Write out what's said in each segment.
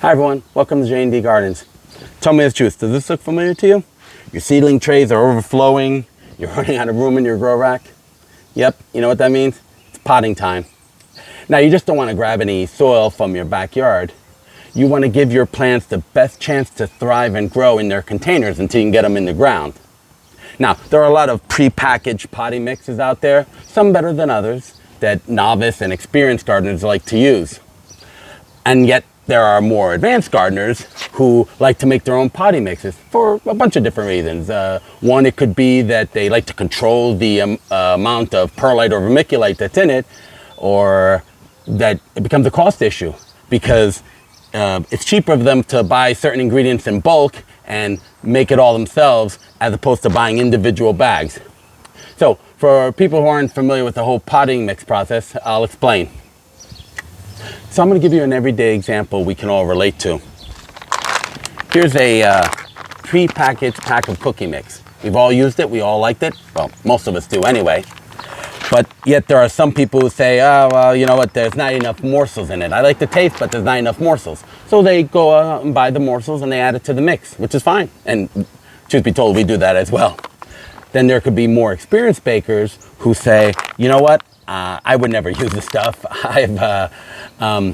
Hi everyone, welcome to J&D Gardens. Tell me the truth, does this look familiar to you? Your seedling trays are overflowing, you're running out of room in your grow rack. Yep, you know what that means? It's potting time. Now you just don't want to grab any soil from your backyard. You want to give your plants the best chance to thrive and grow in their containers until you can get them in the ground. Now, there are a lot of pre-packaged potting mixes out there, some better than others, that novice and experienced gardeners like to use. And yet, there are more advanced gardeners who like to make their own potting mixes for a bunch of different reasons. One, it could be that they like to control the amount of perlite or vermiculite that's in it, or that it becomes a cost issue because it's cheaper for them to buy certain ingredients in bulk and make it all themselves as opposed to buying individual bags. So for people who aren't familiar with the whole potting mix process, I'll explain. So I'm going to give you an everyday example we can all relate to. Here's a pre-packaged pack of cookie mix. We've all used it, we all liked it. Well, most of us do anyway. But yet there are some people who say, oh, well, you know what, there's not enough morsels in it. I like the taste, but there's not enough morsels. So they go out and buy the morsels and they add it to the mix, which is fine. And truth be told, we do that as well. Then there could be more experienced bakers who say, you know what, I would never use this stuff. I've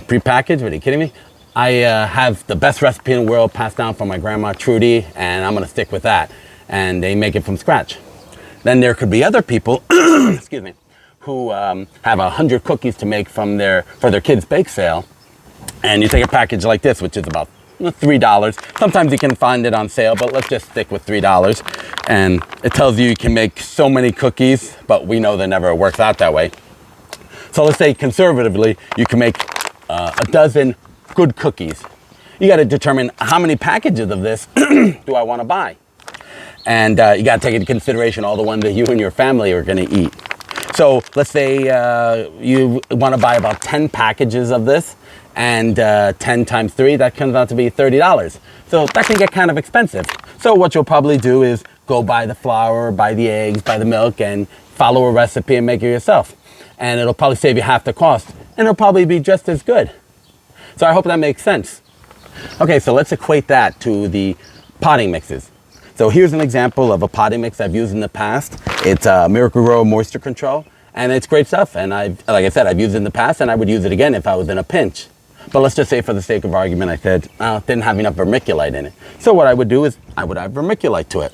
prepackaged, what are you kidding me? I have the best recipe in the world passed down from my grandma Trudy, and I'm gonna stick with that. And they make it from scratch. Then there could be other people, excuse me, who have 100 cookies to make for their kids' bake sale. And you take a package like this, which is about $3. Sometimes you can find it on sale, but let's just stick with $3. And it tells you can make so many cookies, but we know that never works out that way. So let's say conservatively, you can make a dozen good cookies. You got to determine how many packages of this do I want to buy. And you got to take into consideration all the ones that you and your family are going to eat. So let's say you want to buy about 10 packages of this, and 10 times 3, that comes out to be $30. So that can get kind of expensive. So what you'll probably do is go buy the flour, buy the eggs, buy the milk, and follow a recipe and make it yourself. And it'll probably save you half the cost, and it'll probably be just as good. So I hope that makes sense. Okay, so let's equate that to the potting mixes. So here's an example of a potting mix I've used in the past. It's Miracle-Gro Moisture Control, and it's great stuff. And like I said, I've used it in the past, and I would use it again if I was in a pinch. But let's just say for the sake of argument, I said, it didn't have enough vermiculite in it. So what I would do is I would add vermiculite to it.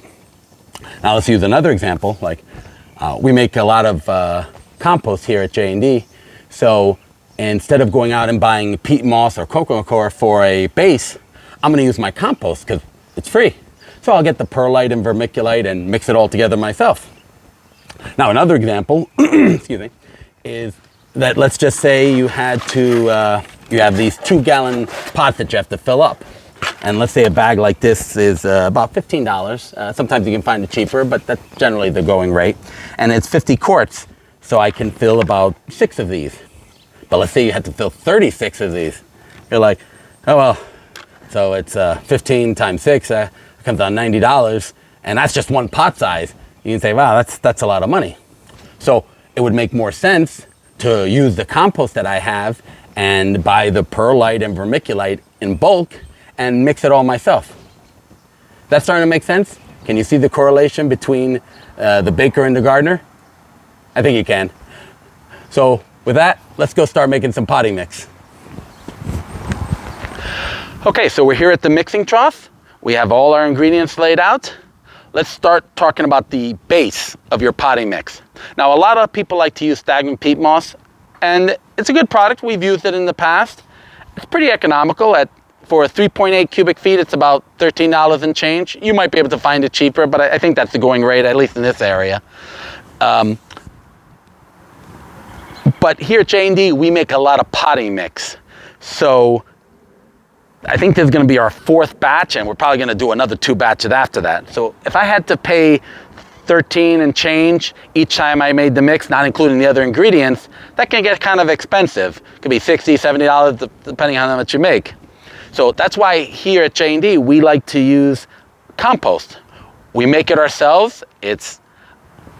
Now let's use another example. Like we make a lot of compost here at J&D. So instead of going out and buying peat moss or coconut coir for a base, I'm gonna use my compost because it's free. So I'll get the perlite and vermiculite and mix it all together myself. Now another example, excuse me, is that let's just say you had to, you have these 2-gallon pots that you have to fill up. And let's say a bag like this is about $15. Sometimes you can find it cheaper, but that's generally the going rate. And it's 50 quarts, so I can fill about 6 of these. But let's say you had to fill 36 of these. You're like, oh well, so it's 15 times 6, it comes out $90, and that's just one pot size. You can say, wow, that's a lot of money. So it would make more sense to use the compost that I have and buy the perlite and vermiculite in bulk and mix it all myself. That's starting to make sense? Can you see the correlation between the baker and the gardener? I think you can. So with that, let's go start making some potting mix. Okay, so we're here at the mixing trough. We have all our ingredients laid out. Let's start talking about the base of your potting mix. Now, a lot of people like to use stagnant peat moss, and it's a good product. We've used it in the past. It's pretty economical. For 3.8 cubic feet, it's about $13 and change. You might be able to find it cheaper, but I think that's the going rate, at least in this area. But here at J&D, we make a lot of potting mix. So I think this is going to be our 4th batch, and we're probably going to do another 2 batches after that. So if I had to pay 13 and change each time I made the mix, not including the other ingredients, that can get kind of expensive. It could be $60, $70 depending on how much you make. So that's why here at J&D we like to use compost. We make it ourselves. It's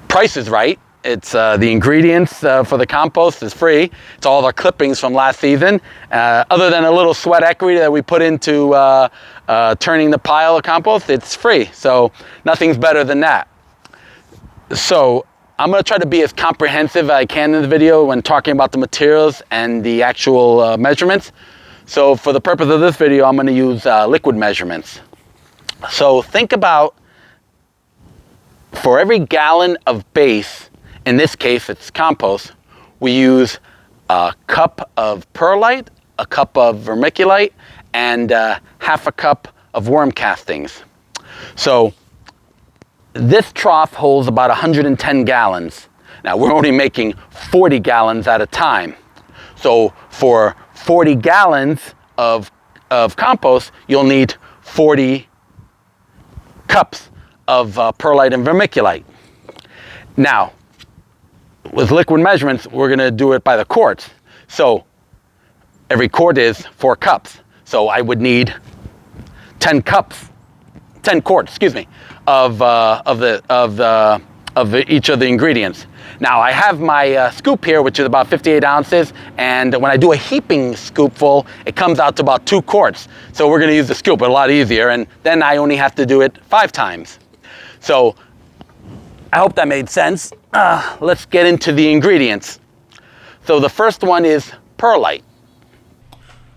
price is right. It's the ingredients for the compost is free. It's all our clippings from last season, other than a little sweat equity that we put into turning the pile of compost. It's free, so nothing's better than that. So I'm going to try to be as comprehensive as I can in the video when talking about the materials and the actual measurements. So for the purpose of this video, I'm going to use liquid measurements. So think about, for every gallon of base, in this case it's compost, we use a cup of perlite, a cup of vermiculite, and half a cup of worm castings. So this trough holds about 110 gallons. Now we're only making 40 gallons at a time. So for 40 gallons of compost, you'll need 40 cups of perlite and vermiculite. Now, with liquid measurements, we're going to do it by the quarts. So every quart is 4 cups. So I would need 10 quarts, of each of the ingredients. Now I have my scoop here, which is about 58 ounces, and when I do a heaping scoopful, it comes out to about 2 quarts. So we're going to use the scoop, a lot easier, and then I only have to do it 5 times. So I hope that made sense. Let's get into the ingredients. So the first one is perlite.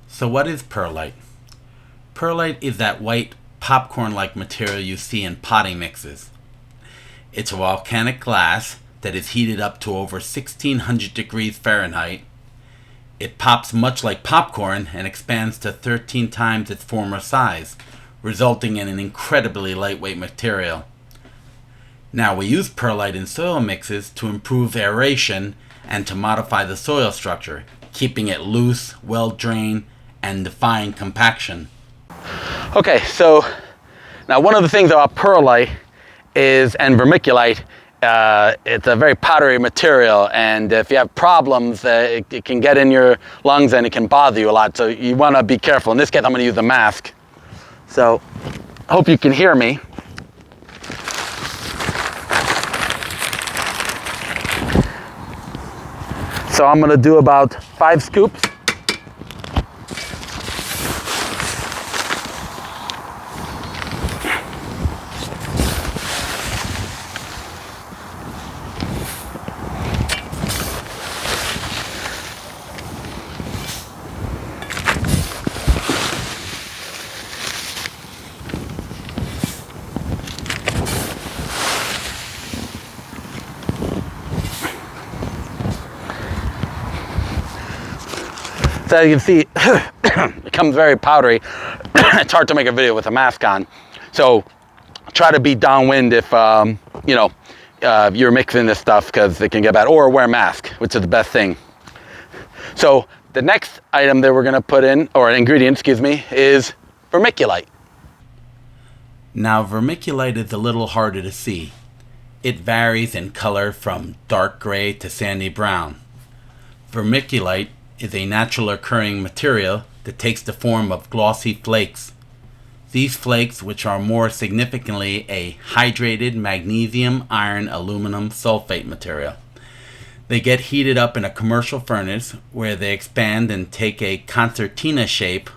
So what is perlite? Perlite is that white popcorn-like material you see in potting mixes. It's a volcanic glass that is heated up to over 1600 degrees Fahrenheit. It pops much like popcorn and expands to 13 times its former size, resulting in an incredibly lightweight material. Now we use perlite in soil mixes to improve aeration and to modify the soil structure, keeping it loose, well drained, and defying compaction. Okay, so now one of the things about perlite is, and vermiculite, it's a very powdery material, and if you have problems, it can get in your lungs and it can bother you a lot, so you want to be careful. In this case, I'm going to use a mask. So I hope you can hear me. So I'm going to do about 5 scoops. So as you can see, it becomes very powdery. It's hard to make a video with a mask on. So try to be downwind if, you're mixing this stuff, because it can get bad. Or wear a mask, which is the best thing. So the next item that we're going to put in, or an ingredient, excuse me, is vermiculite. Now vermiculite is a little harder to see. It varies in color from dark gray to sandy brown. Vermiculite is a natural occurring material that takes the form of glossy flakes. These flakes, which are more significantly a hydrated magnesium, iron, aluminum sulfate material. They get heated up in a commercial furnace where they expand and take a concertina shape,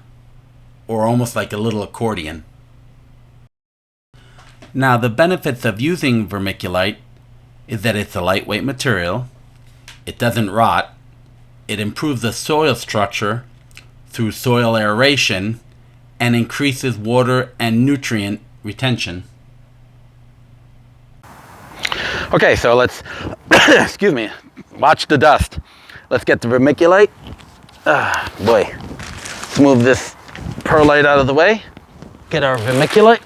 or almost like a little accordion. Now the benefits of using vermiculite is that it's a lightweight material, it doesn't rot, it improves the soil structure through soil aeration, and increases water and nutrient retention. Okay, so let's, excuse me, watch the dust. Let's get the vermiculite. Boy, let's move this perlite out of the way. Get our vermiculite.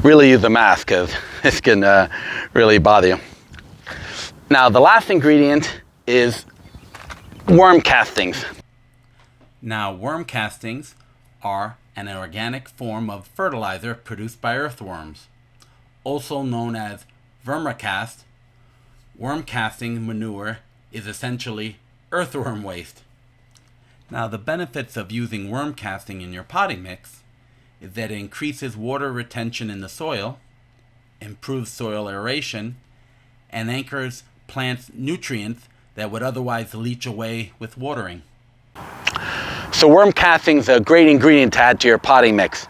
really use a mask because this can really bother you. Now the last ingredient is worm castings. Now, worm castings are an organic form of fertilizer produced by earthworms, also known as vermicast. Worm casting manure is essentially earthworm waste. Now, the benefits of using worm casting in your potting mix is that it increases water retention in the soil, improves soil aeration, and anchors plants' nutrients that would otherwise leach away with watering. So worm casting is a great ingredient to add to your potting mix.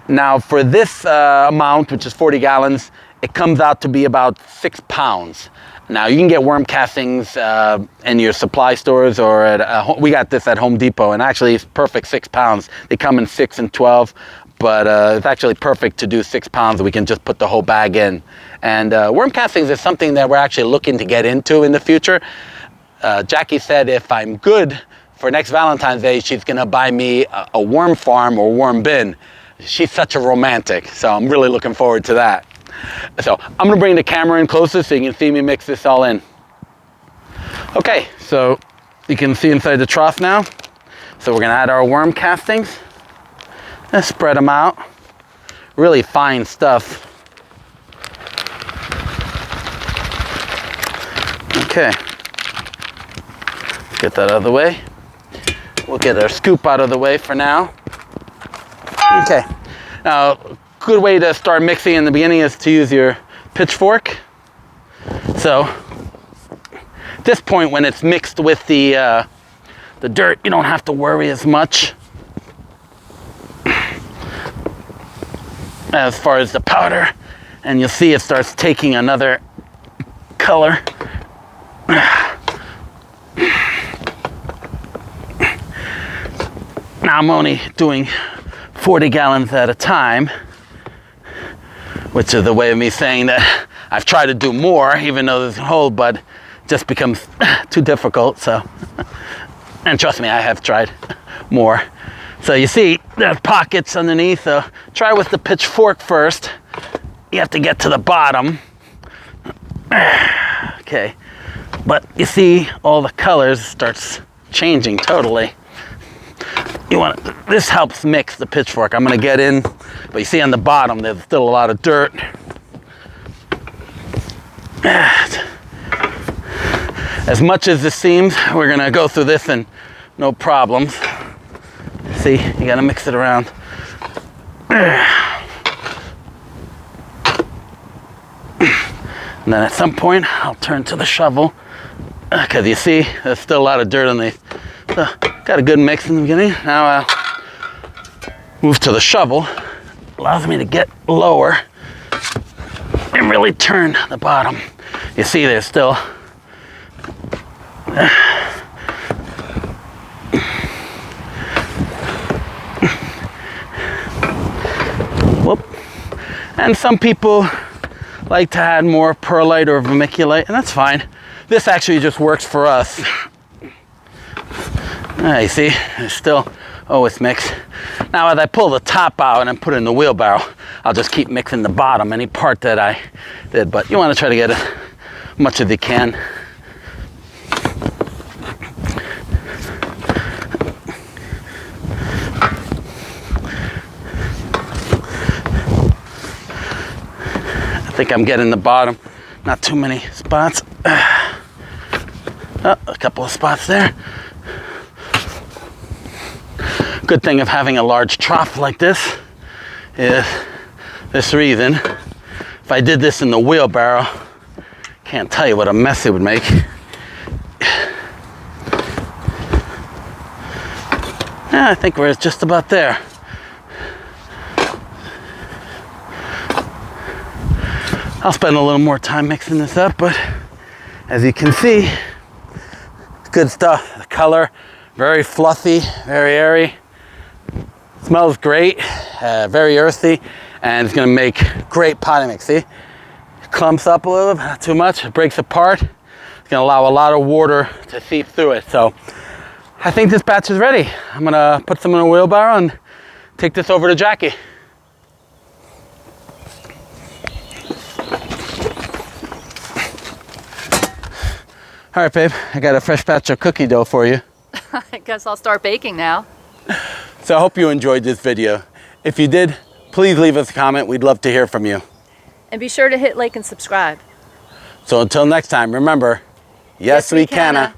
Now for this amount, which is 40 gallons, it comes out to be about 6 pounds. Now you can get worm castings in your supply stores, or at we got this at Home Depot, and actually it's perfect 6 pounds. They come in 6 and 12, but it's actually perfect to do 6 pounds. We can just put the whole bag in. And worm castings is something that we're actually looking to get into in the future. Jackie said if I'm good for next Valentine's Day, she's gonna buy me a worm farm or worm bin. She's such a romantic, so I'm really looking forward to that. So I'm gonna bring the camera in closer so you can see me mix this all in. Okay, so you can see inside the trough now. So we're gonna add our worm castings. Let's spread them out. Really fine stuff. Okay, get that out of the way. We'll get our scoop out of the way for now. Okay, now a good way to start mixing in the beginning is to use your pitchfork. So at this point, when it's mixed with the dirt, you don't have to worry as much as far as the powder, and you'll see it starts taking another color. Now I'm only doing 40 gallons at a time, which is a way of me saying that I've tried to do more, even though there's a hole, but it just becomes too difficult. So, and trust me, I have tried more. So you see there's pockets underneath, so try with the pitchfork first. You have to get to the bottom. Okay, but you see all the colors starts changing totally. This helps mix the pitchfork. I'm gonna get in, but you see on the bottom there's still a lot of dirt. As much as this seems, we're gonna go through this and no problems. See, you gotta mix it around. And then at some point, I'll turn to the shovel, because you see, there's still a lot of dirt underneath. So, got a good mix in the beginning. Now I'll move to the shovel. Allows me to get lower and really turn the bottom. You see there's still whoop. And some people like to add more perlite or vermiculite, and that's fine. This actually just works for us. You see, it's still, oh, it's mixed. Now as I pull the top out and put it in the wheelbarrow, I'll just keep mixing the bottom, any part that I did, but you want to try to get as much as you can. I think I'm getting the bottom, not too many spots. Oh, a couple of spots there. Good thing of having a large trough like this is this reason. If I did this in the wheelbarrow, can't tell you what a mess it would make. Yeah, I think we're just about there. I'll spend a little more time mixing this up, but as you can see, good stuff. The color, very fluffy, very airy. Smells great, very earthy, and it's gonna make great potting mix. See, it clumps up a little, not too much, it breaks apart. It's gonna allow a lot of water to seep through it. So I think this batch is ready. I'm gonna put some in a wheelbarrow and take this over to Jackie. All right, babe, I got a fresh batch of cookie dough for you. I guess I'll start baking now. So I hope you enjoyed this video. If you did, please leave us a comment. We'd love to hear from you. And be sure to hit like and subscribe. So until next time, remember, yes, we canna.